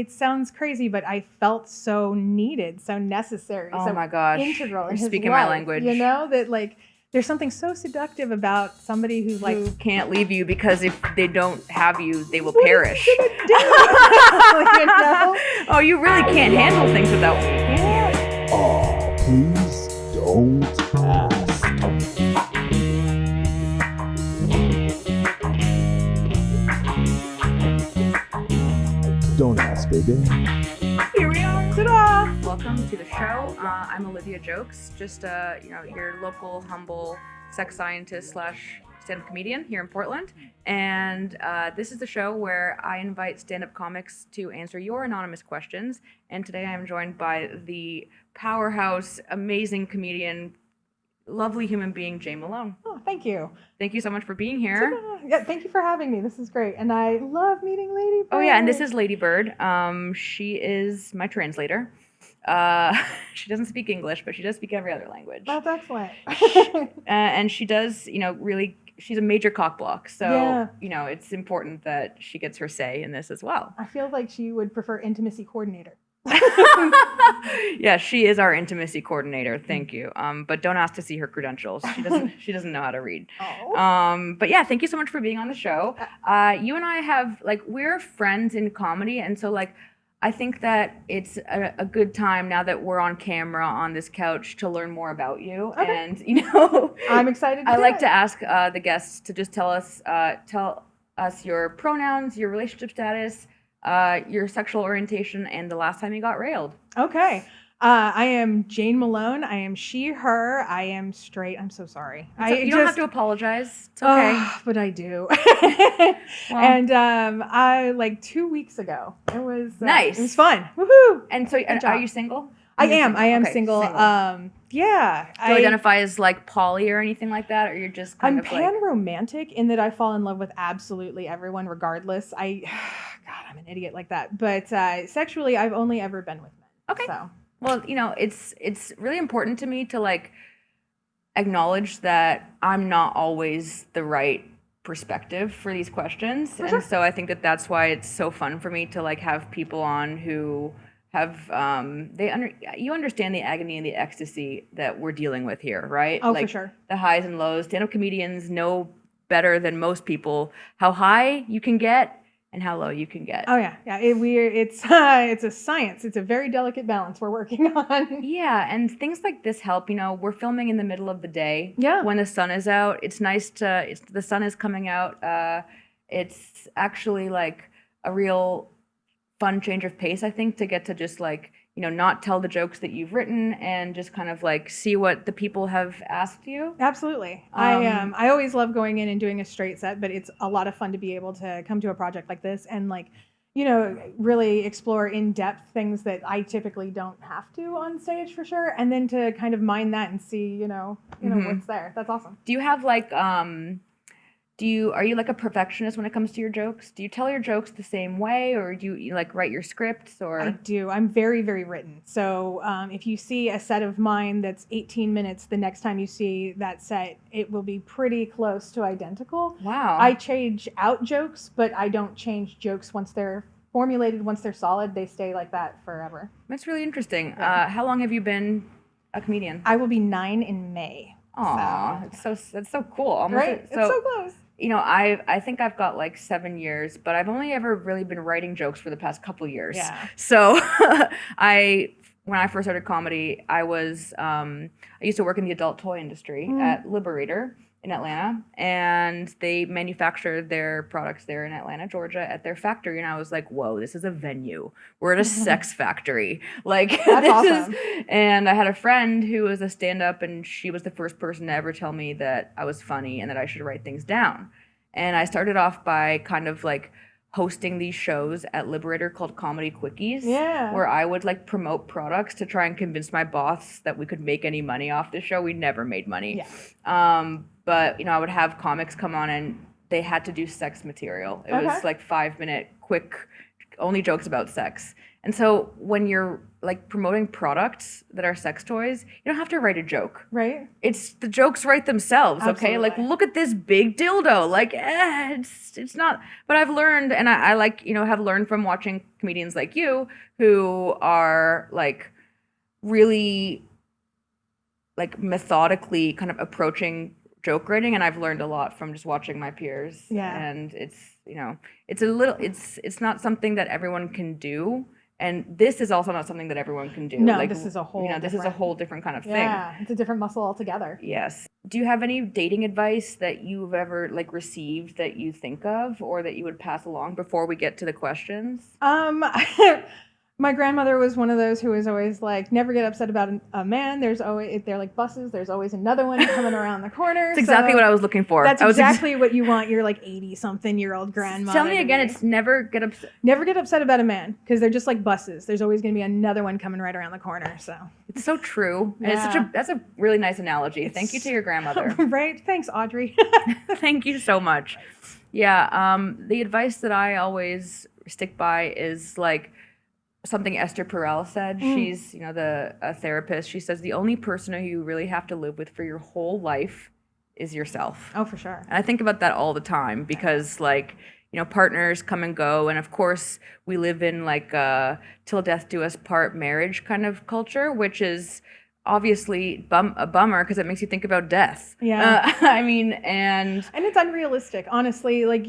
it sounds crazy, but I felt so needed, so necessary, so my gosh, integral in you're his speaking life, my language. You know, that like there's something so seductive about somebody who can't leave you, because if they don't have you, they will what perish. Is he gonna do? You know? Oh, you really can't handle things without me. Yeah. Oh, please don't ask. Don't ask, baby. Here we are. Ta-da! Welcome to the show. I'm Olivia Jokes, just your local humble sex scientist / stand-up comedian here in Portland. And this is the show where I invite stand-up comics to answer your anonymous questions. And today I am joined by the powerhouse, amazing comedian, lovely human being, Jane Malone. Oh, thank you. Thank you so much for being here. Ta-da. Yeah, thank you for having me. This is great. And I love meeting Lady Bird. Oh yeah, and this is Lady Bird. She is my translator. She doesn't speak English, but she does speak every other language. That's excellent. And she does, really, she's a major cock block. So, yeah. It's important that she gets her say in this as well. I feel like she would prefer intimacy coordinator. Yeah, she is our intimacy coordinator. Thank you. But don't ask to see her credentials. She doesn't know how to read. Oh. But yeah, thank you so much for being on the show. You and I have, we're friends in comedy. And so, I think that it's a good time now that we're on camera on this couch to learn more about you. Okay. And, I'm excited to I like to ask the guests to just tell us your pronouns, your relationship status, your sexual orientation, and the last time you got railed. Okay. I am Jane Malone. I am she, her. I am straight. I'm so sorry. You don't have to apologize. It's okay. But I do. Well, and I 2 weeks ago. It was nice. It was fun. Woohoo! And so, are you single? I am Okay, single. Yeah. Do you identify as poly or anything like that, or you're just I'm pan-romantic in that I fall in love with absolutely everyone, regardless. God, I'm an idiot like that. But sexually, I've only ever been with men. Okay. So. Well, it's really important to me to acknowledge that I'm not always the right perspective for these questions. For sure. And so I think that that's why it's so fun for me to have people on who have you understand the agony and the ecstasy that we're dealing with here, right? Oh, for sure. The highs and lows. Stand-up comedians know better than most people how high you can get and how low you can get. Oh yeah, yeah. It's a science. It's a very delicate balance we're working on. Yeah, and things like this help. We're filming in the middle of the day. Yeah. When the sun is out, it's nice the sun is coming out. It's actually a real fun change of pace, I think, to get to just not tell the jokes that you've written and just kind of see what the people have asked you. Absolutely. I always love going in and doing a straight set, but it's a lot of fun to be able to come to a project like this and really explore in depth things that I typically don't have to on stage, for sure, and then to kind of mine that and see what's there. That's awesome. Do you have are you a perfectionist when it comes to your jokes? Do you tell your jokes the same way, or do you write your scripts? Or I do. I'm very, very written. So if you see a set of mine that's 18 minutes, the next time you see that set, it will be pretty close to identical. Wow. I change out jokes, but I don't change jokes once they're formulated. Once they're solid, they stay like that forever. That's really interesting. Yeah. How long have you been a comedian? I will be 9 in May. Aw, that's so cool. Almost, right? It's so close. I think I've got 7 years, but I've only ever really been writing jokes for the past couple years. Yeah. So when I first started comedy, I used to work in the adult toy industry at Liberator in Atlanta, and they manufacture their products there in Atlanta, Georgia, at their factory. And I was like, whoa, this is a venue. We're at a sex factory. That's awesome. And I had a friend who was a stand-up, and she was the first person to ever tell me that I was funny and that I should write things down. And I started off by kind of hosting these shows at Liberator called Comedy Quickies, where I would promote products to try and convince my boss that we could make any money off the show. We never made money. Yeah. But I would have comics come on and they had to do sex material. It was 5-minute quick only jokes about sex. And so when you're like promoting products that are sex toys, you don't have to write a joke. Right. It's the jokes write themselves. Okay. Absolutely. Like, look at this big dildo. Like, it's not, but I've learned, and I like, have learned from watching comedians like you who are like really like methodically kind of approaching joke writing. And I've learned a lot from just watching my peers. Yeah. And it's not something that everyone can do. And this is also not something that everyone can do. No, like, this is a whole this is a whole different kind of thing. Yeah, it's a different muscle altogether. Yes. Do you have any dating advice that you've ever like received that you think of or that you would pass along before we get to the questions? My grandmother was one of those who was always like, never get upset about a man. They're like buses. There's always another one coming around the corner. That's exactly what I was looking for. That's exactly what you want your like 80-something-year-old grandmother. Tell me again, it's never get upset. Never get upset about a man because they're just like buses. There's always going to be another one coming right around the corner. So it's so true. And that's a really nice analogy. Thank you to your grandmother. Right. Thanks, Audrey. Thank you so much. Yeah. The advice that I always stick by is like, something Esther Perel said. She's, a therapist. She says the only person who you really have to live with for your whole life is yourself. Oh, for sure. And I think about that all the time because, like, partners come and go, and of course we live in like till death do us part marriage kind of culture, which is obviously a bummer because it makes you think about death. Yeah. And it's unrealistic, honestly. Like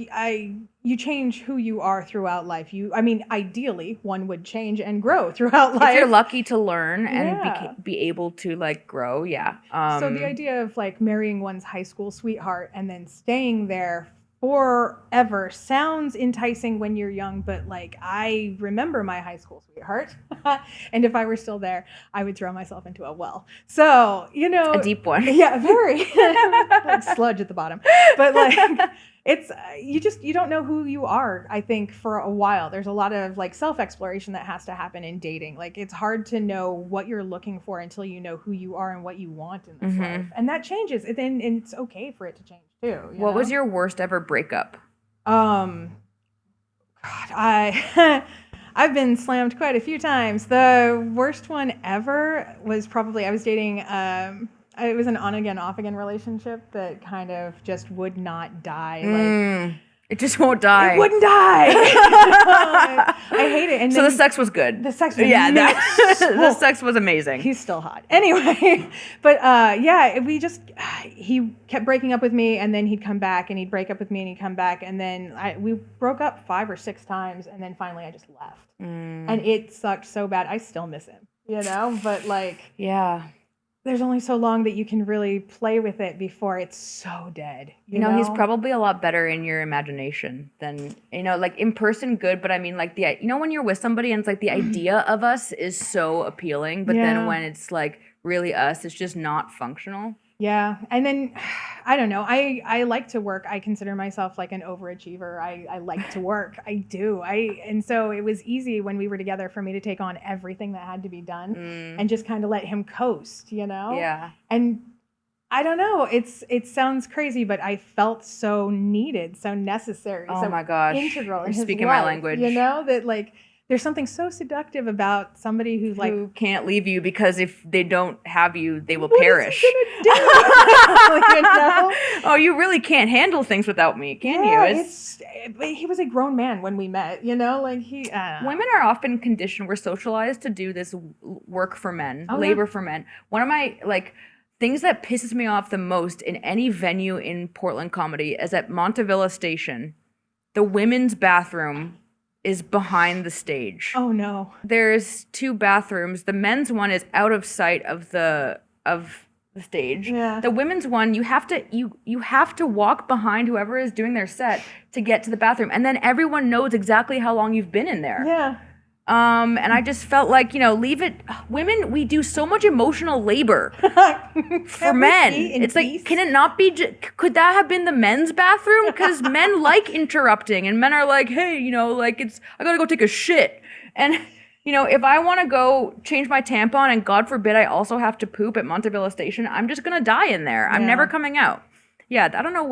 you change who you are throughout life. Ideally, one would change and grow throughout life. If you're lucky to learn and be able to like grow, yeah. So the idea of like marrying one's high school sweetheart and then staying there forever sounds enticing when you're young, but like I remember my high school sweetheart, and if I were still there, I would throw myself into a well. So a deep one. Yeah, very like sludge at the bottom. But like it's you don't know who you are. I think for a while there's a lot of like self-exploration that has to happen in dating. Like it's hard to know what you're looking for until you know who you are and what you want in this life, and that changes. And it's okay for it to change too. What was your worst ever breakup? God, I've been slammed quite a few times. The worst one ever was probably I was dating. It was an on again, off again relationship that kind of just would not die. It just won't die. It wouldn't die. I hate it. And so the sex was good. The sex was the sex was amazing. He's still hot. Anyway, but he kept breaking up with me, and then he'd come back, and he'd break up with me, and he'd come back, and then we broke up 5 or 6 times, and then finally I just left. And it sucked so bad. I still miss him, but like, yeah. There's only so long that you can really play with it before it's so dead. You know, he's probably a lot better in your imagination than, like in person good. But I mean, like when you're with somebody and it's like the idea of us is so appealing. But then when it's like really us, it's just not functional. Yeah. And then, I don't know. I like to work. I consider myself like an overachiever. I like to work. I do. And so it was easy when we were together for me to take on everything that had to be done and just kind of let him coast, Yeah. And I don't know. It sounds crazy, but I felt so needed, so necessary. Oh so my gosh. integral in You're his speaking life, my language. That like, there's something so seductive about somebody who can't leave you because if they don't have you, they will what perish. Is he gonna do? Oh, you really can't handle things without me, can you? He was a grown man when we met. Women are often conditioned. We're socialized to do this work for men, labor for men. One of my things that pisses me off the most in any venue in Portland comedy is at Montevilla Station, the women's bathroom is behind the stage. Oh no. There's 2 bathrooms. The men's one is out of sight of the stage. Yeah. The women's one, you have to walk behind whoever is doing their set to get to the bathroom. And then everyone knows exactly how long you've been in there. Yeah. And I just felt like, leave it. Women, we do so much emotional labor for men. It's peace? Like, can it not be? Could that have been the men's bathroom? Because men like interrupting, and men are like, hey, I gotta go take a shit. And if I want to go change my tampon, and God forbid I also have to poop at Montevilla Station, I'm just gonna die in there. I'm never coming out. Yeah, I don't know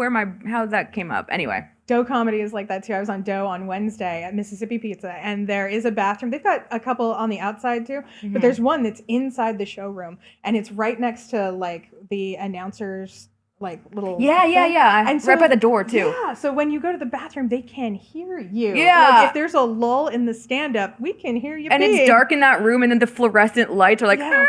how that came up. Anyway. Dough Comedy is like that too. I was on Dough on Wednesday at Mississippi Pizza, and there is a bathroom. They've got a couple on the outside too, but there's one that's inside the showroom, and it's right next to like the announcers like little thing. And right by the door too. Yeah, so when you go to the bathroom, they can hear you. Yeah. Like if there's a lull in the stand-up, we can hear you. And it's dark in that room, and then the fluorescent lights are like. Yeah.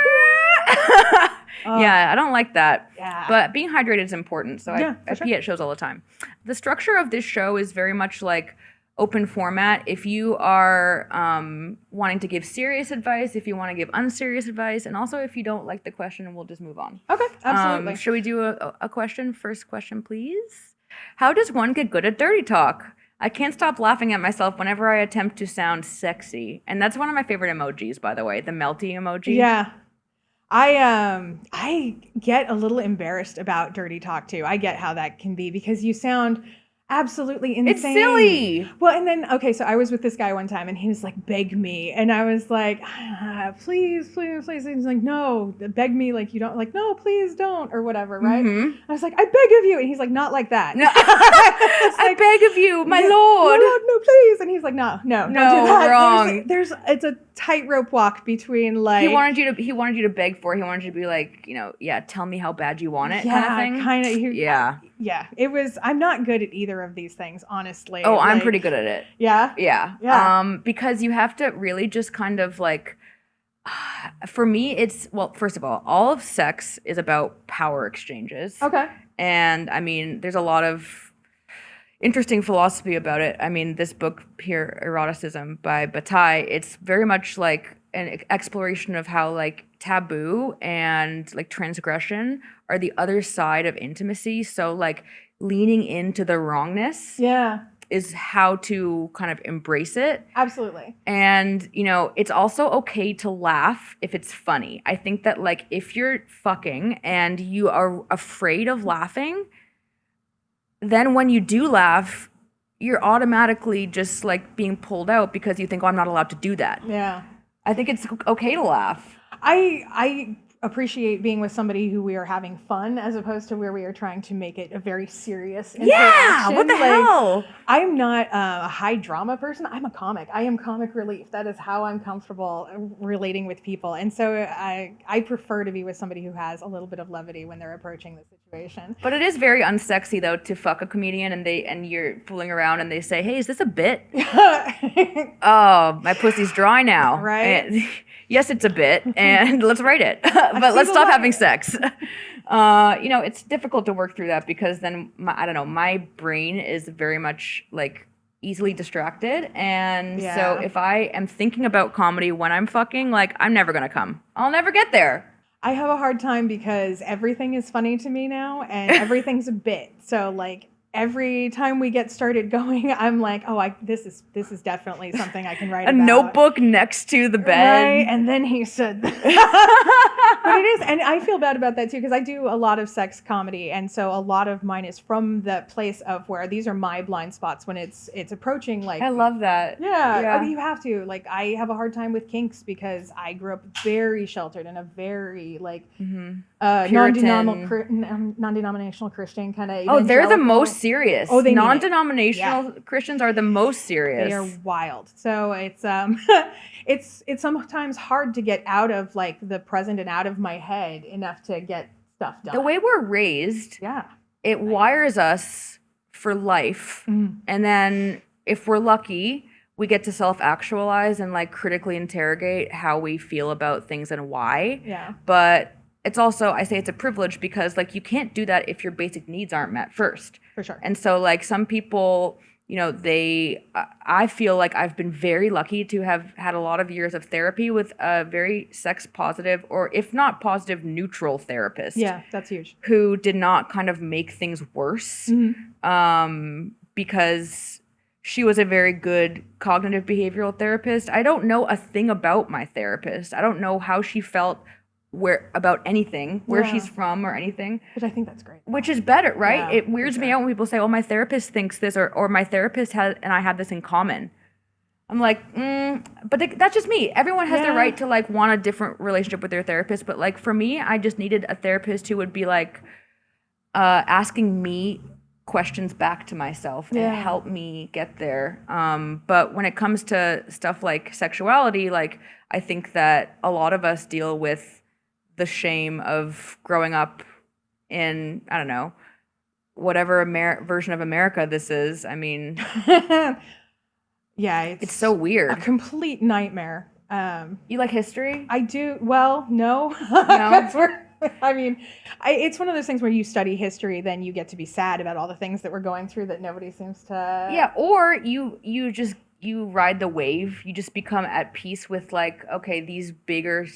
Yeah, I don't like that. Yeah. But being hydrated is important, so I for pee at shows all the time. The structure of this show is very much like open format. If you are wanting to give serious advice, if you want to give unserious advice, and also if you don't like the question, we'll just move on. Okay, absolutely. Should we do a question? First question, please. How does one get good at dirty talk? I can't stop laughing at myself whenever I attempt to sound sexy. And that's one of my favorite emojis, by the way, the melty emoji. Yeah. I get a little embarrassed about dirty talk too. I get how that can be because you sound absolutely insane. It's silly. Well, and then, okay, so I was with this guy one time and he was like, beg me. And I was like, please, please, please. And he's like, no, beg me like you don't, like, no, please don't, or whatever, right? Mm-hmm. I was like, I beg of you. And he's like, not like that. No. I beg of you, my lord. No, please. And he's like, no, don't do that. Wrong. It's a tightrope walk between like. He wanted you to beg for it. He wanted you to be like, tell me how bad you want it kind of thing. Kind of. Yeah. Yeah, it was. I'm not good at either of these things, honestly. Oh, I'm pretty good at it. Yeah? Yeah. Because you have to really just kind of like, for me, first of all of sex is about power exchanges. Okay. And I mean, there's a lot of interesting philosophy about it. I mean, this book here, Eroticism by Bataille, it's very much like an exploration of how like taboo and like transgression are the other side of intimacy. So like leaning into the wrongness is how to kind of embrace it. Absolutely. And, it's also okay to laugh if it's funny. I think that like if you're fucking and you are afraid of laughing, then when you do laugh, you're automatically just like being pulled out because you think, oh, I'm not allowed to do that. Yeah. I think it's okay to laugh. I appreciate being with somebody who we are having fun as opposed to where we are trying to make it a very serious interaction. Yeah, what the hell? I'm not a high drama person. I'm a comic. I am comic relief. That is how I'm comfortable relating with people. And so I prefer to be with somebody who has a little bit of levity when they're approaching the situation. But it is very unsexy though to fuck a comedian and you're fooling around and they say, "Hey, is this a bit?" Oh, my pussy's dry now. Right? And, yes, it's a bit, and let's write it. But let's stop having sex. It's difficult to work through that because then my brain is very much like easily distracted, and so if I am thinking about comedy when I'm fucking, like I'm never gonna come. I'll never get there. I have a hard time because everything is funny to me now, and everything's a bit. So like. Every time we get started going, I'm like, oh, this is definitely something I can write about. A notebook next to the bed. Right? And then he said But it is, and I feel bad about that too, because I do a lot of sex comedy, and so a lot of mine is from the place of where these are my blind spots when it's approaching like. I love that. Yeah. You have to. Like, I have a hard time with kinks because I grew up very sheltered in a very like non-denominational Christian kind of. Oh, they're the most serious. Oh, they non-denominational Christians are the most serious. They are wild. So it's it's sometimes hard to get out of like the present and out of my head enough to get stuff done. The way we're raised, it wires us for life. Mm. And then if we're lucky, we get to self-actualize and like critically interrogate how we feel about things and why. Yeah. But it's also, I say it's a privilege because like you can't do that if your basic needs aren't met first. For sure. And so like some people, I feel like I've been very lucky to have had a lot of years of therapy with a very sex positive, or if not positive, neutral therapist. Yeah, that's huge. Who did not kind of make things worse because she was a very good cognitive behavioral therapist. I don't know a thing about my therapist. I don't know how she felt about anything, where she's from or anything. Which I think that's great. Which is better, right? Yeah, it weirds me out when people say, "Oh, my therapist thinks this," or "My therapist has and I have this in common." I'm like, but that's just me. Everyone has the right to like want a different relationship with their therapist, but like for me, I just needed a therapist who would be like asking me questions back to myself and Yeah. help me get there. But when it comes to stuff like sexuality, like I think that a lot of us deal with the shame of growing up in, I don't know, whatever version of America this is. I mean, Yeah, it's so a weird. complete nightmare. You like history? I do. Well, no. That's where, I mean, it's one of those things where you study history, then you get to be sad about all the things that we're going through that nobody seems to. Yeah, or you ride the wave. You just become at peace with like, okay, these bigger,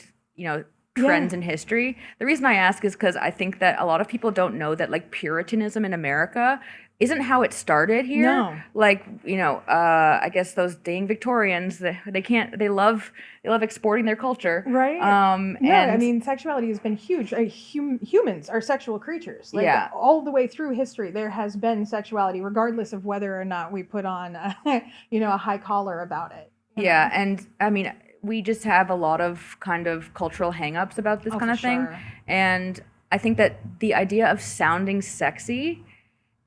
trends in history. The reason I ask is because I think that a lot of people don't know that like Puritanism in America isn't how it started here. No. Like, I guess those dang Victorians, they love exporting their culture. Right. And I mean, sexuality has been huge. Humans are sexual creatures. Like, Yeah. all the way through history, there has been sexuality, regardless of whether or not we put on, a high collar about it. Yeah, and I mean, we just have a lot of kind of cultural hangups about this kind for of thing. sure. And I think that the idea of sounding sexy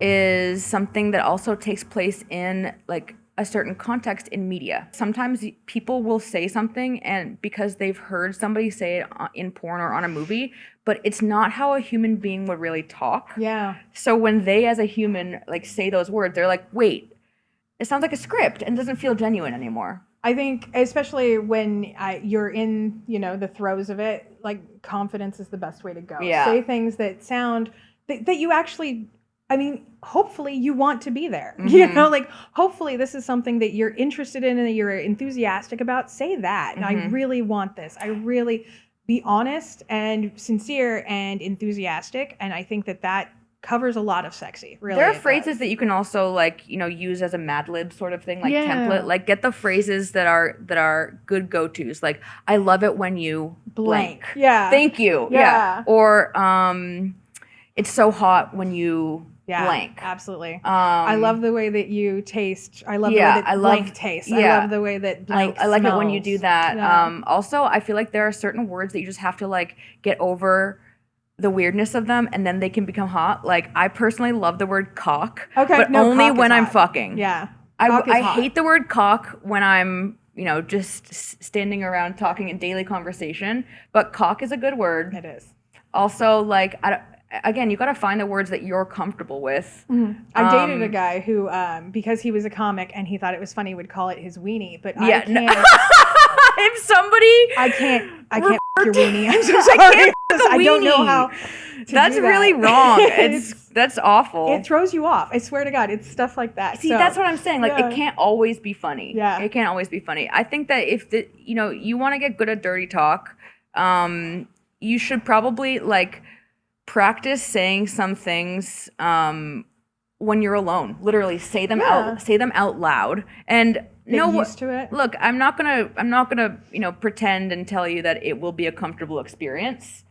is something that also takes place in like a certain context in media. Sometimes people will say something and because they've heard somebody say it in porn or on a movie, but it's not how a human being would really talk. Yeah. So when they as a human like say those words, they're like, wait, it sounds like a script and doesn't feel genuine anymore. I think, especially when you're in, the throes of it, like confidence is the best way to go. Yeah. Say things that sound that you actually. I mean, hopefully you want to be there. Mm-hmm. Hopefully this is something that you're interested in and that you're enthusiastic about. Say that. And I really want this. I really be honest and sincere and enthusiastic. And I think that covers a lot of sexy. Really, there are phrases that you can also use as a Mad Lib sort of thing, like template. Like get the phrases that are good go-tos. Like I love it when you blank. Yeah. Thank you. Yeah. Or it's so hot when you blank. Absolutely. I love the way that you taste. I love the way that blank tastes. Yeah. I love the way that blank I like smells. it when you do that. Yeah. Also, I feel like there are certain words that you just have to like get over the weirdness of them and then they can become hot. Like I personally love the word cock, but only cock when is I'm hot. fucking. Yeah. I hate the word cock when I'm, just standing around talking in daily conversation, but cock is a good word. It is. Also, again, you got to find the words that you're comfortable with. I dated a guy who, because he was a comic and he thought it was funny, would call it his weenie. But Yeah, I can't. if somebody, I can't fuck your weenie. I'm so I sorry. can't fuck a I don't know weenie. how. That's do that. really wrong. That's awful. It throws you off. I swear to God, it's stuff like that. See, So, that's what I'm saying. Like, yeah. it can't always be funny. Yeah. It can't always be funny. I think that if you want to get good at dirty talk, you should probably practice saying some things when you're alone. Literally say them out loud and Get used to it. Look, I'm not gonna pretend and tell you that it will be a comfortable experience.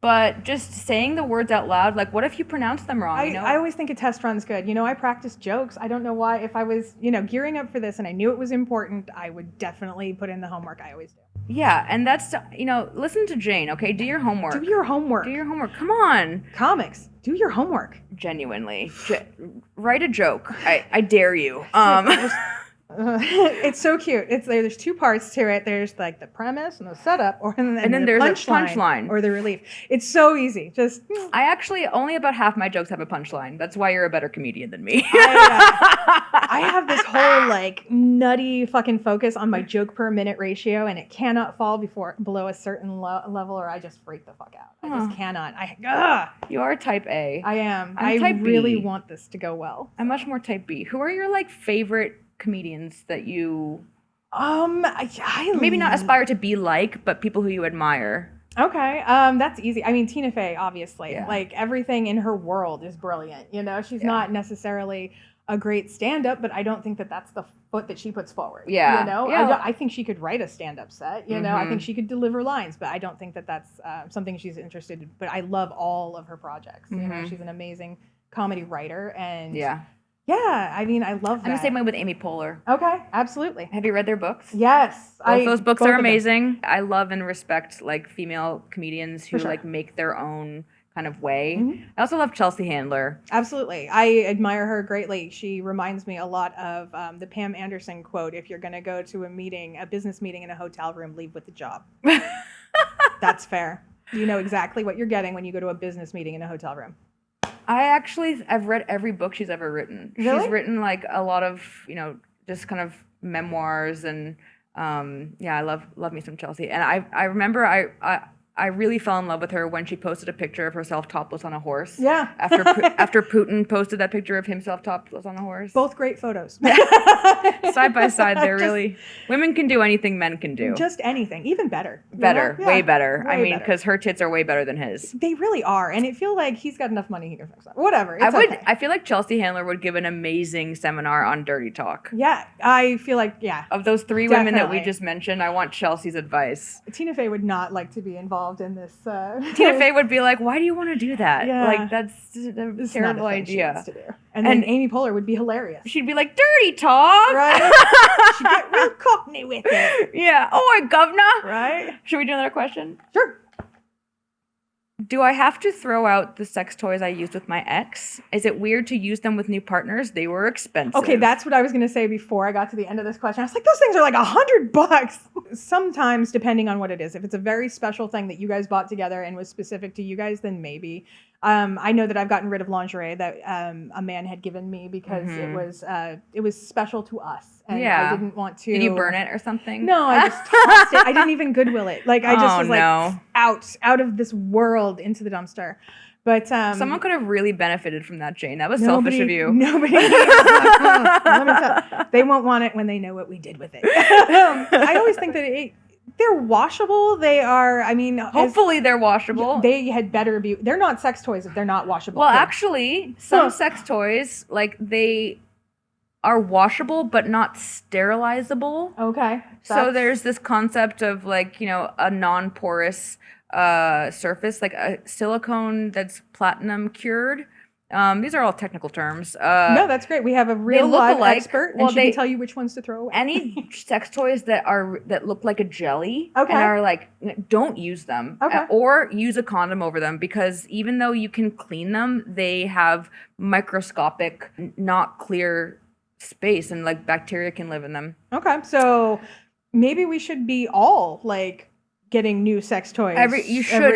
But just saying the words out loud, like what if you pronounce them wrong? I always think a test run's good. I practice jokes. I don't know why. If I was, gearing up for this and I knew it was important, I would definitely put in the homework. I always do. Yeah, and that's, listen to Jane, okay? Do your homework. Do your homework. Do your homework. Come on. Comics. Do your homework. Genuinely. Write a joke. I dare you. It's so cute. There's two parts to it. There's like the premise and the setup, and then there's a punchline punchline or the relief. It's so easy. Just I actually only about half my jokes have a punchline. That's why you're a better comedian than me. I have this whole nutty fucking focus on my joke per minute ratio, and it cannot fall below a certain level, or I just freak the fuck out. I just cannot. You are type A. I am. I'm type really B. want this to go well. I'm much more type B. Who are your favorite comedians that you I maybe not aspire to be like, but people who you admire? Okay, that's easy. I mean, Tina Fey, obviously. Yeah. Everything in her world is brilliant. She's not necessarily a great stand-up, but I don't think that that's the foot that she puts forward. Yeah. Yeah. I think she could write a stand-up set. I think she could deliver lines, but I don't think that that's something she's interested in. But I love all of her projects. She's an amazing comedy writer, and I mean, I love that. I'm the same way with Amy Poehler. Okay, absolutely. Have you read their books? Yes. Both those books both are of them. amazing. I love and respect female comedians who For sure. make their own kind of way. Mhm. I also love Chelsea Handler. Absolutely. I admire her greatly. She reminds me a lot of the Pam Anderson quote, if you're going to go to a business meeting in a hotel room, leave with the job. That's fair. You know exactly what you're getting when you go to a business meeting in a hotel room. I've read every book she's ever written. Really? She's written like a lot of, just kind of memoirs and I love me some Chelsea. And I remember I really fell in love with her when she posted a picture of herself topless on a horse. Yeah. After Putin posted that picture of himself topless on a horse. Both great photos. Side by side, they're really women can do anything men can do. Just anything, even better. Better, Yeah, way better. way I mean, better. because her tits are way better than his. They really are, and it feel like he's got enough money he can fix that. Whatever. It's okay. I feel like Chelsea Handler would give an amazing seminar on dirty talk. Yeah, I feel like Of those three women that we Definitely. just mentioned, I want Chelsea's advice. Tina Fey would not like to be involved in this. Tina Fey would be like, "Why do you want to do that? Yeah. Like that's a It's not a terrible thing she idea." wants to do. And then Amy Poehler would be hilarious. She'd be like, "Dirty talk." Right? She'd get real cockney with it. Yeah. Oh, governor. Right? Should we do another question? Sure. Do I have to throw out the sex toys I used with my ex? Is it weird to use them with new partners? They were expensive. Okay, that's what I was going to say before I got to the end of this question. I was like, those things are like $100. Sometimes, depending on what it is, if it's a very special thing that you guys bought together and was specific to you guys, then maybe. I know that I've gotten rid of lingerie that a man had given me because it was special to us, and I didn't want to. Did you burn it or something? No, I just tossed it. I didn't even Goodwill it. Like I just was like out of this world into the dumpster. But someone could have really benefited from that, Jane. That was selfish of you. Nobody. Let me tell. They won't want it when they know what we did with it. I always think that they're washable. They are. I mean, hopefully they're washable. They had better be. They're not sex toys if they're not washable. Well, actually, some sex toys like they are washable but not sterilizable. Okay. So there's this concept of like, a non-porous surface, like a silicone that's platinum cured. These are all technical terms. No, that's great. We have a real live expert, and she can tell you which ones to throw away. Any sex toys that look like a jelly Okay. and are like, don't use them. Okay. Or use a condom over them, because even though you can clean them, they have microscopic, not clear space, and like bacteria can live in them. Okay, so maybe we should be all like getting new sex toys every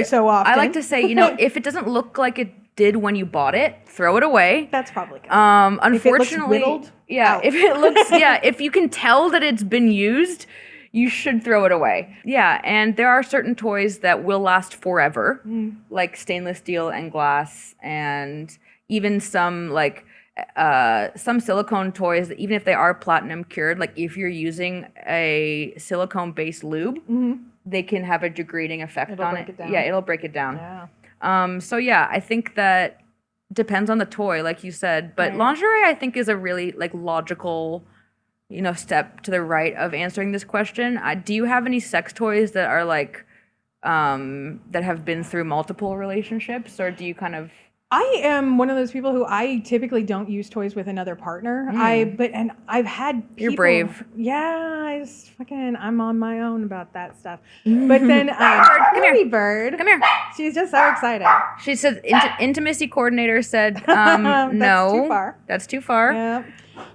so often. I like to say, if it doesn't look like it did when you bought it, throw it away. That's probably good. Unfortunately, if it looks whittled, out. If it looks, if you can tell that it's been used, you should throw it away. Yeah, and there are certain toys that will last forever, like stainless steel and glass, and even some like some silicone toys, even if they are platinum cured, like if you're using a silicone based lube, they can have a degrading effect on it. Yeah, it'll break it down. Yeah. So I think that depends on the toy, like you said, but lingerie I think is a really like logical, step to the right of answering this question. Do you have any sex toys that are like that have been through multiple relationships, or do you kind of? I am one of those people who I typically don't use toys with another partner. I've had people. You're brave. Yeah, I'm on my own about that stuff. But then, Bird. Come here. She's just so excited. She said, intimacy coordinator said, no. That's too far. That's too far. Yeah.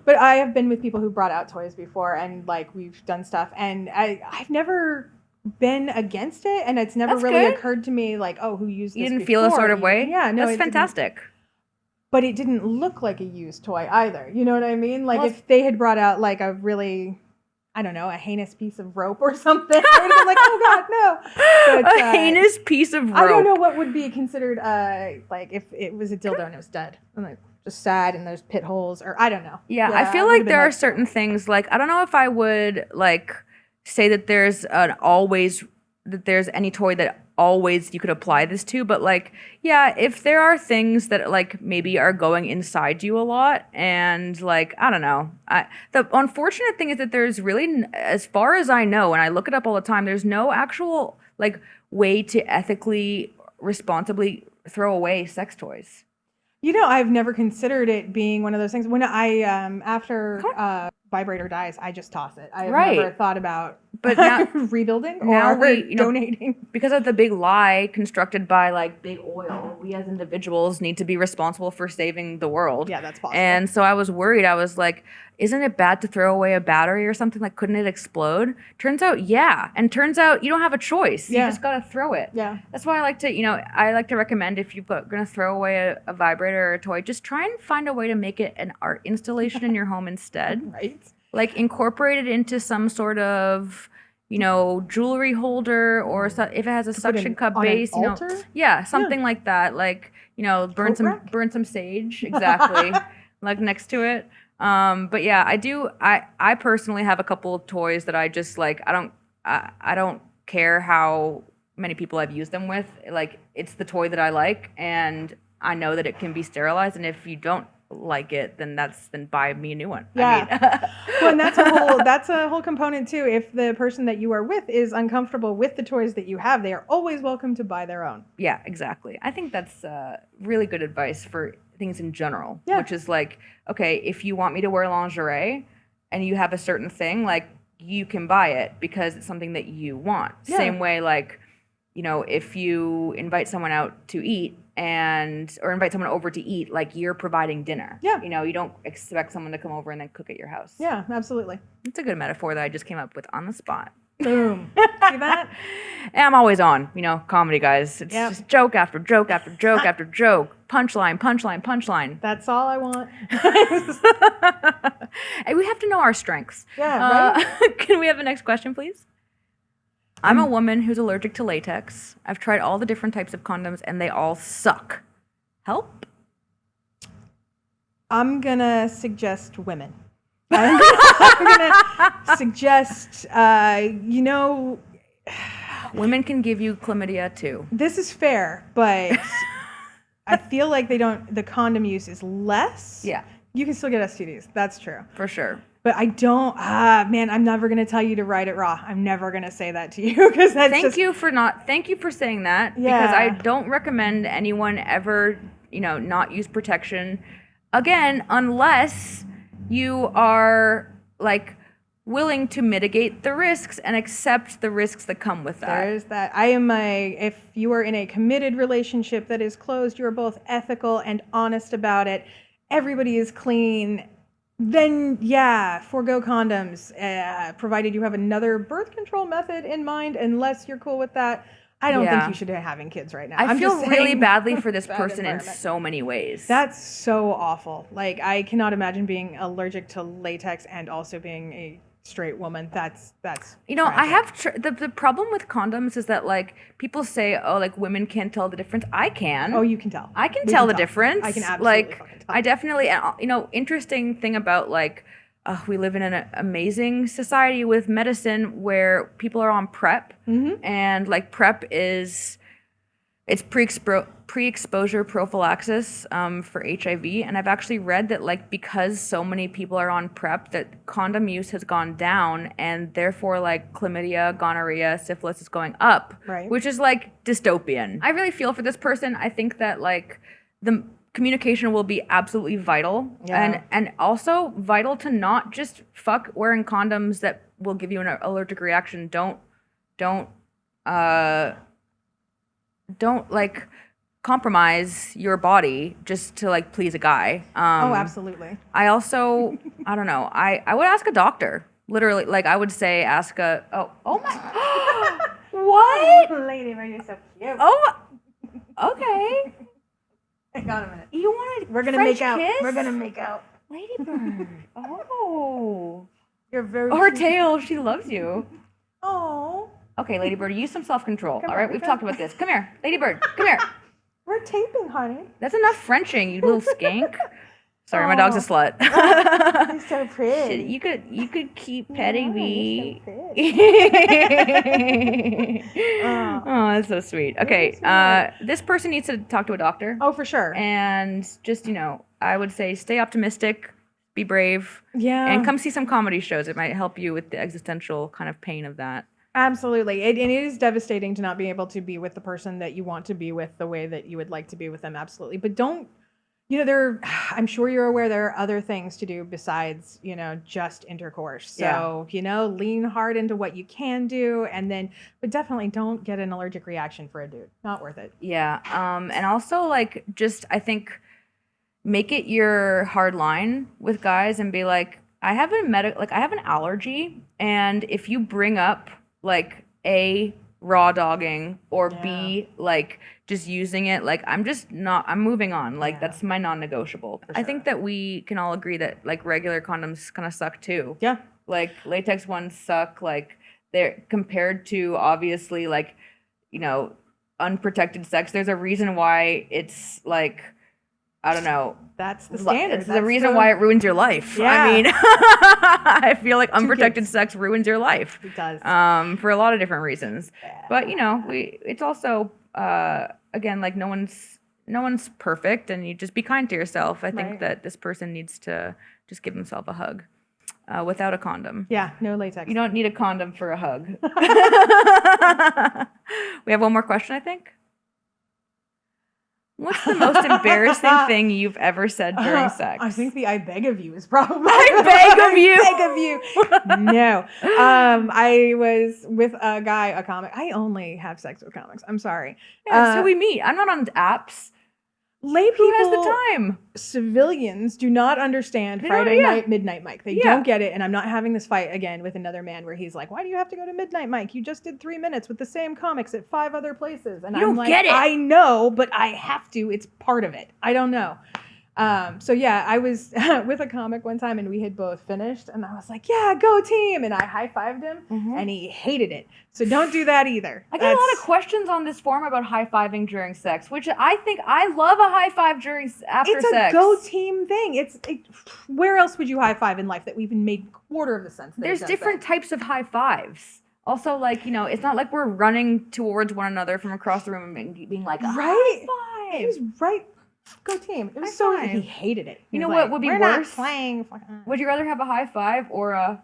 But I have been with people who brought out toys before, and like we've done stuff, and I've never been against it, and it's never really occurred to me like, oh, who used this You didn't before? feel a sort of way? Yeah, no, that's fantastic. But it didn't look like a used toy either. You know what I mean? Like if they had brought out like a really, I don't know, a heinous piece of rope or something, I would have been like, oh God, no. But, a heinous piece of rope. I don't know what would be considered like if it was a dildo and it was dead. I'm like just sad and there's pit holes, or I don't know. Yeah, I feel like there are certain things, like I don't know if I would like say that there's any toy that always you could apply this to, but like, yeah, if there are things that like maybe are going inside you a lot, and like, I don't know. The unfortunate thing is that there's really, as far as I know, and I look it up all the time, there's no actual like way to ethically, responsibly throw away sex toys. I've never considered it being one of those things. When I after vibrator dies, I just toss it. I have Right. never thought about But now- rebuilding now or we, donating. because of the big lie constructed by like big oil, we as individuals need to be responsible for saving the world. Yeah, that's possible. And so I was worried. I was like, isn't it bad to throw away a battery or something? Like, couldn't it explode? Turns out, yeah. And turns out you don't have a choice. Yeah. You just got to throw it. Yeah. That's why I like to, I like to recommend if you're going to throw away a vibrator or a toy, just try and find a way to make it an art installation in your home instead. Right. Like incorporate it into some sort of, jewelry holder, or if it has a suction cup on an base, altar? yeah, something like that. Like, burn Coat rack? burn some sage, exactly, like next to it. But yeah, I personally have a couple of toys that I just like. I don't care how many people I've used them with. Like, it's the toy that I like, and I know that it can be sterilized. And if you don't like it, then buy me a new one. Yeah. Well, and that's a whole component too. If the person that you are with is uncomfortable with the toys that you have, they are always welcome to buy their own. Yeah, exactly. I think that's really good advice for things in general, Yeah. which is like, okay, if you want me to wear lingerie and you have a certain thing, like, you can buy it because it's something that you want. Yeah. Same way, like, if you invite someone out to eat or invite someone over to eat, like, you're providing dinner. Yeah. You don't expect someone to come over and then cook at your house. Yeah, absolutely. It's a good metaphor that I just came up with on the spot. Boom. See that? And I'm always on, comedy, guys. It's Yep. just joke after joke after joke after joke. Punchline, punchline, punchline. That's all I want. And we have to know our strengths. Yeah, right? Can we have the next question, please? I'm a woman who's allergic to latex. I've tried all the different types of condoms, and they all suck. Help? I'm gonna suggest women. I'm gonna suggest, Women can give you chlamydia too. this is fair, but I feel like the condom use is less. Yeah, You can still get STDs. That's true. for sure. But I don't, man, I'm never going to tell you to ride it raw. I'm never going to say that to you because that's Thank you for saying that, because Yeah. I don't recommend anyone ever, not use protection again, unless you are like willing to mitigate the risks and accept the risks that come with that. There's that. If you are in a committed relationship that is closed, you are both ethical and honest about it, everybody is clean, then yeah, forego condoms, provided you have another birth control method in mind. Unless you're cool with that, I don't think you should be having kids right now. I I'm feel just really saying, badly for this bad person in environment. so many ways. That's so awful. Like, I cannot imagine being allergic to latex and also being a straight woman. That's I have the problem with condoms is that, like, people say, oh, like, women can't tell the difference. I can. Oh, you can tell. I can We tell can the tell. difference. I can absolutely like, fucking tell. I definitely, interesting thing about, like, we live in an amazing society with medicine where people are on PrEP, and like PrEP it's pre-exposure prophylaxis for HIV, and I've actually read that, like, because so many people are on PrEP, that condom use has gone down, and therefore, like, chlamydia, gonorrhea, syphilis is going up, Right. which is like dystopian. I really feel for this person. I think that, like, the communication will be absolutely vital, Yeah. and also vital to not just fuck wearing condoms that will give you an allergic reaction. Don't like compromise your body just to, like, please a guy. Oh, absolutely. I also, I don't know. I would ask a doctor. Literally, like, I would say ask a oh my what? Lady, you're so cute. Oh, okay. Hang on a minute. You want to? We're gonna French make out. kiss? We're gonna make out. Ladybird. Oh. You're very. Her cute. tail. She loves you. Oh, Okay, Ladybird, use some self-control. Come All on, right, we've come talked on. about this. Come here, Ladybird. Come here. we're taping, honey. That's enough Frenching, you little skank. Sorry, my dog's a slut. You're so pretty. Shit, you could keep petting Yeah, me. you're so pretty. Oh, that's so sweet. Okay, this person needs to talk to a doctor. Oh, for sure. And just, I would say stay optimistic, be brave, Yeah. and come see some comedy shows. It might help you with the existential kind of pain of that. Absolutely. And it is devastating to not be able to be with the person that you want to be with the way that you would like to be with them. Absolutely. But don't I'm sure you're aware there are other things to do besides, just intercourse. So, lean hard into what you can do, but definitely don't get an allergic reaction for a dude. Not worth it. Yeah. And also I think make it your hard line with guys and be like, I have an allergy, and if you bring up A, raw dogging, or B, just using it, I'm moving on. That's my non-negotiable. For I sure. think that we can all agree that regular condoms kind of suck too. Yeah. Latex ones suck. They're compared to obviously unprotected sex. There's a reason why it's I don't know. That's the standard. It's the reason why it ruins your life. Yeah. I mean, I feel like unprotected sex ruins your life. It does. For a lot of different reasons. Yeah. But it's also again, no one's perfect, and you just be kind to yourself. I think that this person needs to just give himself a hug without a condom. Yeah, no latex. You don't need a condom for a hug. We have one more question, I think. What's the most embarrassing thing you've ever said during sex? I think the "I beg of you" is probably. I beg of you. I beg of you. No. I was with a comic. I only have sex with comics. I'm sorry. Yeah, so we meet. I'm not on apps. Lay people, who has the time? Civilians do not understand Friday night midnight Mike. They don't get it, and I'm not having this fight again with another man where he's like, "Why do you have to go to midnight Mike? You just did 3 minutes with the same comics at 5 other places." And I'm like, get it. I know, but I have to. It's part of it. I don't know. So yeah, I was with a comic one time, and we had both finished, and I was like, "Yeah, go team!" And I high-fived him, and he hated it. So don't do that either. I get a lot of questions on this forum about high-fiving during sex, which I think I love a high-five after sex. It's a go team thing. Where else would you high-five in life that we even made quarter of the sense? There's different types of high-fives. Also, it's not like we're running towards one another from across the room and being like, high-five. He was right. Go team. It was he hated it. You know what would be worse? Not playing. Would you rather have a high five or a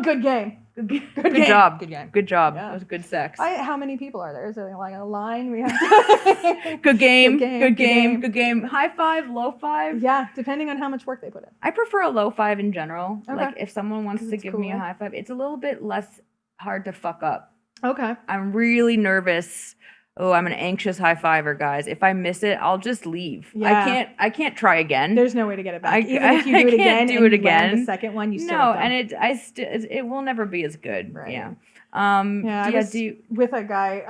good game? Good game. job. Good game. Good job. Yeah. That was good sex. How many people are there? Is there a line we have? Good game. Good game. High five, low five. Yeah, depending on how much work they put in. I prefer a low five in general. Okay. If someone wants to give me a high five, it's a little bit less hard to fuck up. Okay. I'm really nervous. Oh, I'm an anxious high fiver, guys. If I miss it, I'll just leave. Yeah. I can't try again. There's no way to get it back. Even if you do it again, the second one you still no, and it will never be as good. Right. Yeah. I was with a guy.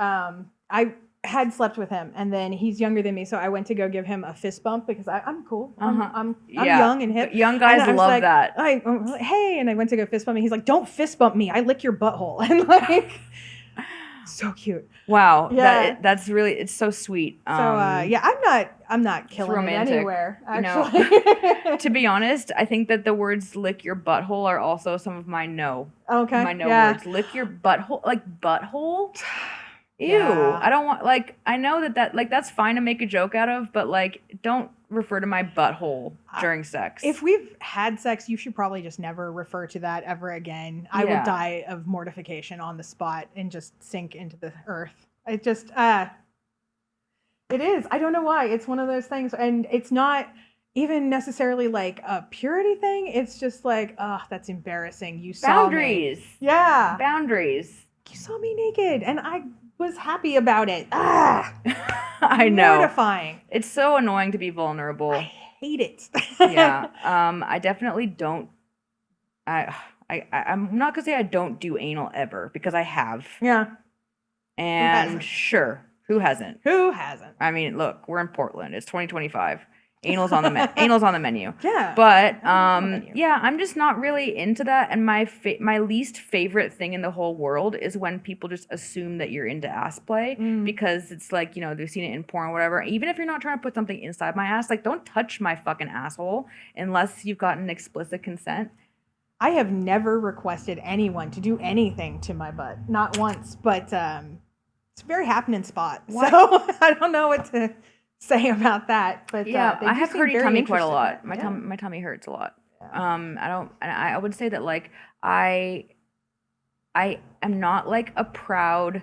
I had slept with him, and then he's younger than me, so I went to go give him a fist bump because I'm cool. I'm young and hip. Young guys love that. Hey, and I went to go fist bump, and he's like, "Don't fist bump me. I lick your butthole." And so cute. Wow. Yeah. That's really, it's so sweet. So I'm not killing it anywhere, actually. To be honest, I think that the words "lick your butthole" are also some of my no. Okay. My no words. Lick your butthole, butthole. Ew. Yeah. I don't want I know that that's fine to make a joke out of, but don't refer to my butthole during sex. If we've had sex, you should probably just never refer to that ever again. I will die of mortification on the spot and just sink into the earth. It just it is. I don't know why. It's one of those things, and it's not even necessarily a purity thing. It's just that's embarrassing. You saw boundaries. Me. Yeah. Boundaries. You saw me naked, and I was happy about it. I know. Mortifying. It's so annoying to be vulnerable. I hate it. Yeah. I definitely don't. I'm not gonna say I don't do anal ever, because I have. Yeah. And sure, who hasn't? Who hasn't? I mean, look, we're in Portland. It's 2025. Anal's on the anal's on the menu. Yeah. But yeah, I'm just not really into that. And my least favorite thing in the whole world is when people just assume that you're into ass play because it's they've seen it in porn or whatever. Even if you're not trying to put something inside my ass, don't touch my fucking asshole unless you've gotten explicit consent. I have never requested anyone to do anything to my butt, not once. But it's a very happening spot. What? So I don't know what to say about that, but yeah, I have hurt tummy quite a lot. My tummy hurts a lot. Yeah. I would say that I am not a proud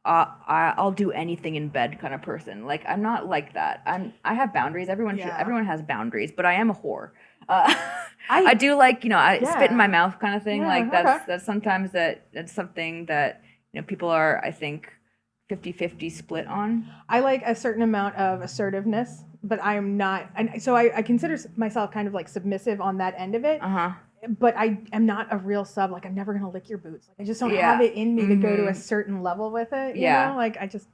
I'll do anything in bed kind of person. Like I'm not like that. I have boundaries. Everyone has boundaries, but I am a whore. I do like, I spit in my mouth kind of thing. Yeah, like okay. that's sometimes that's something that people are, I think, 50-50 split on. I like a certain amount of assertiveness, but I am not. And so I consider myself kind of like submissive on that end of it. But I am not a real sub. Like I'm never gonna lick your boots. Like I just don't have it in me to go to a certain level with it. You know? Like I can't.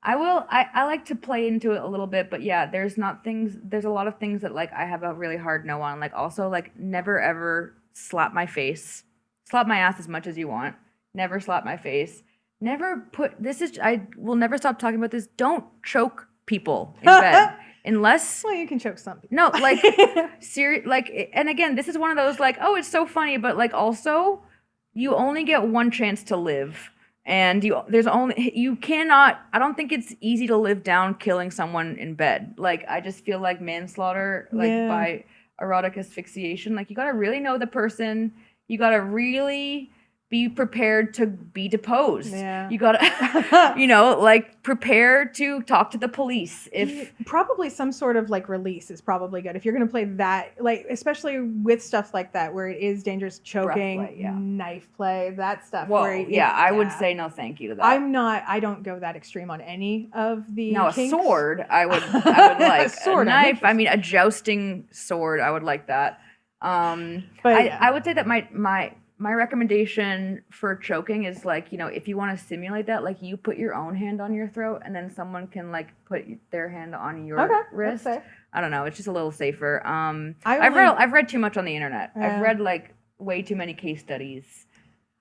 I will. I like to play into it a little bit, but yeah, there's a lot of things that like I have a really hard no on. Like also like never ever slap my face, slap my ass as much as you want. Never slap my face. Never I will never stop talking about this. Don't choke people in bed. Unless, well, you can choke some people. No, like and again, this is one of those like, oh, it's so funny, but like also, you only get one chance to live, and you cannot. I don't think it's easy to live down killing someone in bed. Like I just feel like manslaughter, like by erotic asphyxiation. Like you gotta really know the person. You gotta really be prepared to be deposed. Yeah. You gotta, like prepare to talk to the police. If probably some sort of like release is probably good if you're gonna play that, like especially with stuff like that where it is dangerous, choking, play, knife play, that stuff. Well, I would say no, thank you to that. I don't go that extreme on any of the. No, kinks. A sword. I would like a sword, a knife. I mean, a jousting sword. I would like that. But I would say that my recommendation for choking is like, if you want to simulate that, like you put your own hand on your throat and then someone can like put their hand on your wrist. I don't know. It's just a little safer. I've read too much on the internet. I've read like way too many case studies.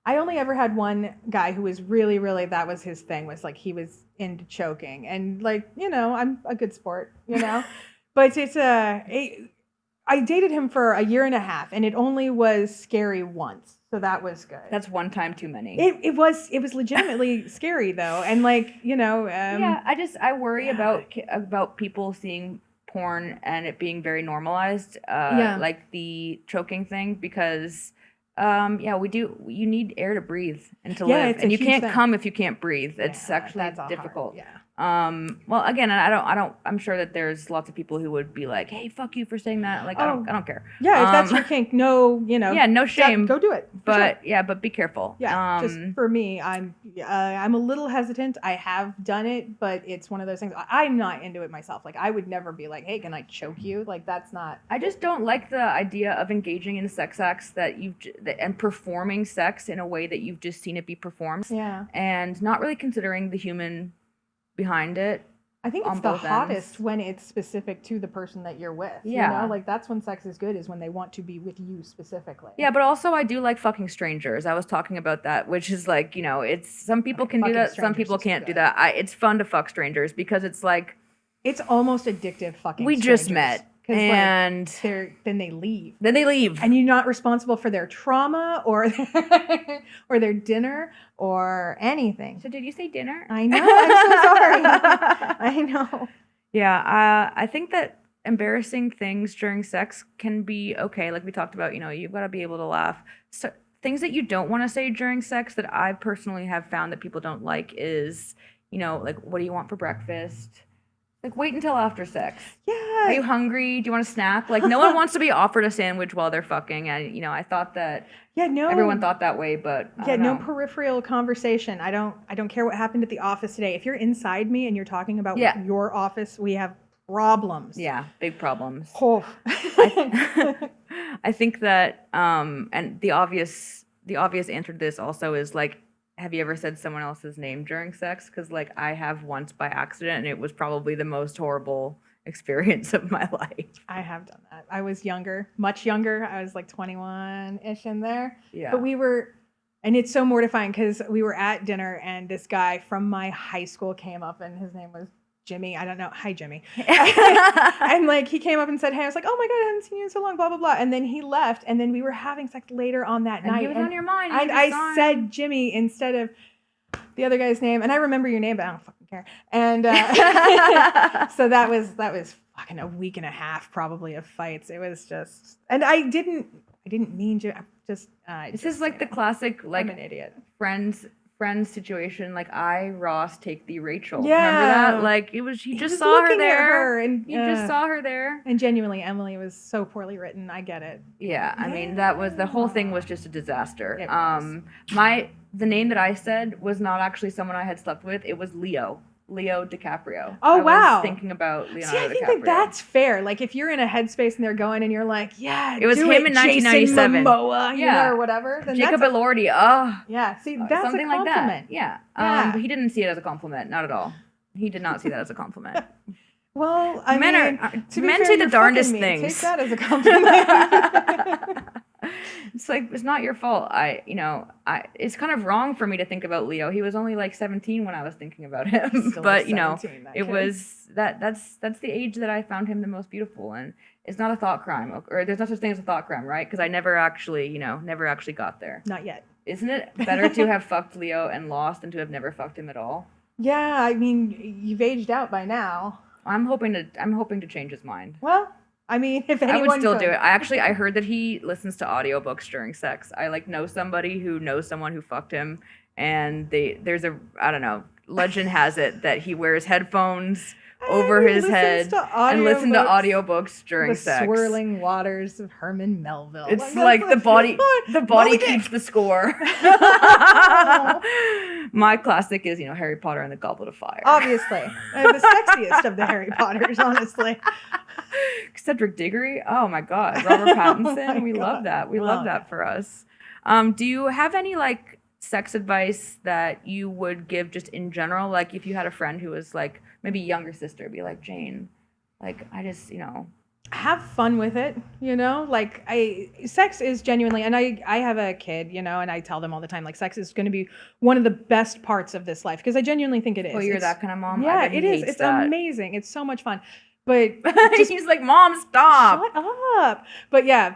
I only ever had one guy who was really, really, that was his thing, was like he was into choking, and like, I'm a good sport, but it's I dated him for a year and a half, and it only was scary once. So that was good. That's one time too many. It was legitimately scary though, and like I worry about people seeing porn and it being very normalized, like the choking thing, because you need air to breathe and to live, and you can't come if you can't breathe. It's actually difficult. Well, again, I'm sure that there's lots of people who would be like, hey, fuck you for saying that. Like, I don't care. Yeah, if that's your kink, no, no shame. Go do it. But but be careful. Yeah, just for me, I'm a little hesitant. I have done it, but it's one of those things. I'm not into it myself. Like, I would never be like, hey, can I choke you? Like, that's not. I just don't like the idea of engaging in sex acts and performing sex in a way that you've just seen it be performed. Yeah. And not really considering the human behind it. I think it's the hottest when it's specific to the person that you're with. Yeah. Like that's when sex is good, is when they want to be with you specifically. Yeah, but also I do like fucking strangers. I was talking about that, which is like, it's some people can do that, some people can't do that. It's fun to fuck strangers because it's like, it's almost addictive fucking we strangers. Just met. And then they leave. And you're not responsible for their trauma or their dinner or anything. So did you say dinner? I know. I'm so sorry. I know. Yeah. I think that embarrassing things during sex can be okay. Like we talked about, you've got to be able to laugh. So things that you don't want to say during sex that I personally have found that people don't like is, like, what do you want for breakfast? Like, wait until after sex. Yeah. Are you hungry? Do you want a snack? Like, no one wants to be offered a sandwich while they're fucking. And, I thought that everyone thought that way, but I don't know. No peripheral conversation. I don't care what happened at the office today. If you're inside me and you're talking about your office, we have problems. Yeah, big problems. Oh. I think that, and the obvious answer to this also is like, have you ever said someone else's name during sex? Because, like, I have once by accident, and it was probably the most horrible experience of my life. I have done that. I was younger, much younger. I was, like, 21-ish in there. Yeah. But and it's so mortifying because we were at dinner, and this guy from my high school came up, and his name was Jimmy. I don't know. Hi, Jimmy. And like he came up and said, hey, I was like, oh my God, I haven't seen you in so long, blah, blah, blah. And then he left. And then we were having sex later on that night. He was on your mind. I said Jimmy instead of the other guy's name. And I remember your name, but I don't fucking care. And so that was fucking a week and a half probably of fights. It was just, and I didn't mean to. This is like the classic, like, I'm an idiot. friends friend situation, like I, Ross, take thee, Rachel. Yeah. Remember that? Like it was, he just saw her looking at there. her and He just saw her there. And genuinely, Emily was so poorly written. I get it. Yeah, I mean that was the whole thing was just a disaster. It was. The name that I said was not actually someone I had slept with. It was Leo DiCaprio. Oh, I wow. was thinking about Leonardo See, I think DiCaprio. that's fair. Like, if you're in a headspace and they're going and you're like, yeah, It was do him in Jason 1997. Momoa, you Yeah. know, or whatever. Then Jacob that's Elordi. Oh, yeah, see, that's something a compliment. like that. Yeah. Yeah. But he didn't see it as a compliment. Not at all. He did not see that as a compliment. Well, I Men mean, are- to be men fair, say the you're darndest fucking me. things. Take that as a compliment. It's like, it's not your fault. It's kind of wrong for me to think about Leo. He was only like 17 when I was thinking about him. Still But, 17, that it kid. was that's the age that I found him the most beautiful. And it's not a thought crime, or there's no such thing as a thought crime, right? Because I never actually got there. Not yet. Isn't it better to have fucked Leo and lost than to have never fucked him at all? Yeah, I mean, you've aged out by now. I'm hoping to change his mind. Well, I mean, if anyone I would still could. do it. I heard that he listens to audiobooks during sex. I know somebody who knows someone who fucked him, and there's a, I don't know, legend has it that he wears headphones over his head and listen to audiobooks during the sex. swirling waters of Herman Melville. It's like the body keeps the score. My classic is, Harry Potter and the Goblet of Fire. Obviously. The sexiest of the Harry Potters, honestly. Cedric Diggory. Oh my God. Robert Pattinson. my We love God. that. We love that for us. Do you have any sex advice that you would give just in general? Like if you had a friend who was like maybe younger sister, be like, Jane, I just, Have fun with it, sex is genuinely, and I have a kid, and I tell them all the time, sex is going to be one of the best parts of this life, because I genuinely think it is. Oh, you're that kind of mom? Yeah, I bet he it is. hates It's that. amazing. It's so much fun. But He's like, Mom, stop. shut up. But yeah,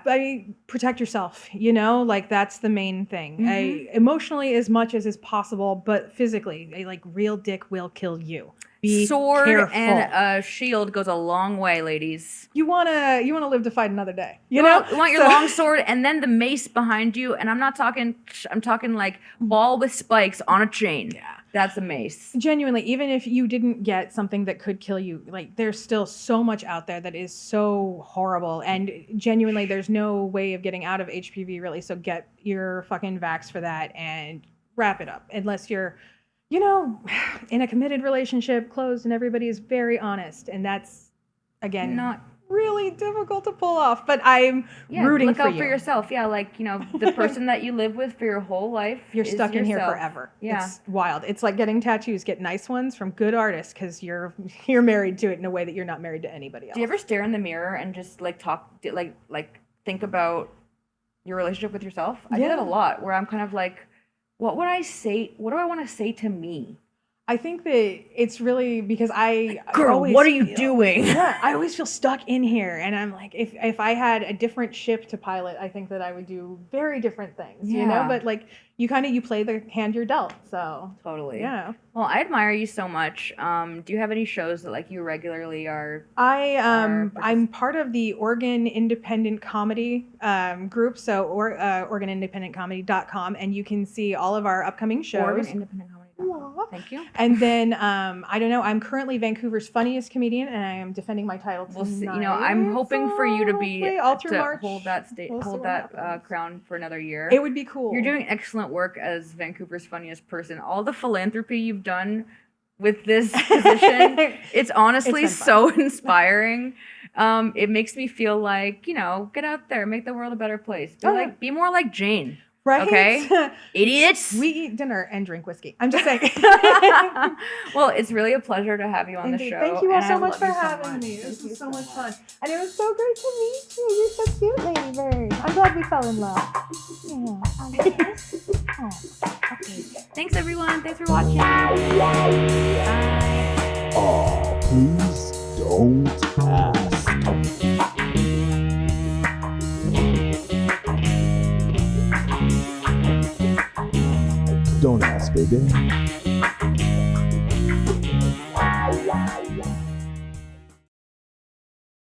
protect yourself, that's the main thing. Mm-hmm. Emotionally as much as is possible, but physically, real dick will kill you. Be Sword careful. and a shield goes a long way, ladies. You wanna live to fight another day. You want your long sword and then the mace behind you, and I'm talking ball with spikes on a chain. Yeah. That's a mace. Genuinely, even if you didn't get something that could kill you, there's still so much out there that is so horrible. And genuinely, there's no way of getting out of HPV, really. So get your fucking vax for that and wrap it up. Unless you're, in a committed relationship, closed, and everybody is very honest. And that's, again, Not really difficult to pull off. But I'm rooting look for out you. for yourself. Yeah, the person that you live with for your whole life. You're is stuck in here yourself. forever. Yeah. It's wild. It's like getting tattoos. Get nice ones from good artists, because you're married to it in a way that you're not married to anybody else. Do you ever stare in the mirror and just think about your relationship with yourself? I do that a lot, where I'm kind of like, what would I say? What do I want to say to me? I think that it's really because Girl, what are you doing? Yeah, I always feel stuck in here, and I'm like, if I had a different ship to pilot, I think that I would do very different things, Yeah. But you play the hand you're dealt, so Totally. yeah. Well, I admire you so much. Do you have any shows that you regularly are? I'm part of the Oregon Independent Comedy group, so OregonIndependentComedy.com, and you can see all of our upcoming shows. Oregon Independent Comedy. Aw. Thank you. And then I don't know. I'm currently Vancouver's funniest comedian, and I am defending my title tonight. We'll see. I'm hoping for you to be Hopefully, Alter to March. hold that We'll see what happens. crown for another year. It would be cool. You're doing excellent work as Vancouver's funniest person. All the philanthropy you've done with this position, it's honestly It's been so inspiring. It makes me feel like, get out there, make the world a better place. Be more like Jane. right? Okay. Idiots. We eat dinner and drink whiskey. I'm just saying. Well, it's really a pleasure to have you on the Indeed. show. Thank you all and so I much love for you so having much. me. This Thank you was so much much. fun. And it was so great to meet you. You're so cute, Lady Bird. I'm glad we fell in love. Yeah. Oh, okay. Thanks, everyone. Thanks for watching. Bye. Aw, please don't ask. Don't ask, baby.